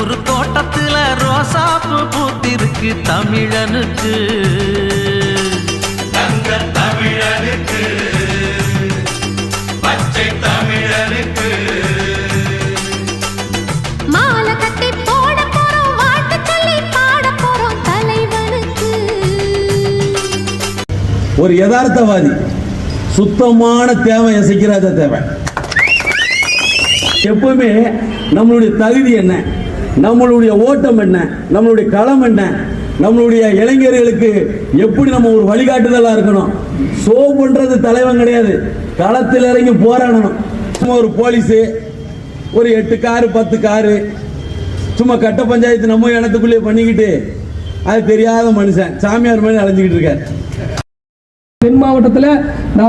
ஊரு தோட்டத்துல ரோசாப்பு பூத்திருக்கு தமிழனுக்கு, தங்க தமிழனுக்கு, பச்சை தமிழனுக்கு. மாலை கட்டி போட போறோம், வாழ்த்து சொல்லி பாட போறோம் தலைவனுக்கு. ஒரு யதார்த்தவாதி, சுத்தமான தேவை இசைக்கிறாத தேவை. எப்பவுமே நம்மளுடைய தகுதி என்ன, நம்மளுடைய ஓட்டம் என்ன, நம்மளுடைய களம் என்ன, நம்மளுடைய இளைஞர்களுக்கு எப்படி நம்ம ஒரு வழிகாட்டுதலா இருக்கணும். ஷோ பண்றது தலைவன் கிடையாது, களத்தில் இறங்கி போராடணும். ஒரு போலீஸ் ஒரு 8 காரு 10 காரு சும்மா கட்ட பஞ்சாயத்து நம்ம இடத்துக்குள்ளே பண்ணிக்கிட்டு அது தெரியாத மனுஷன் சாமியார் மாதிரி அலைஞ்சிக்கிட்டு இருக்காரு. தென் மாவட்டத்தில் நான்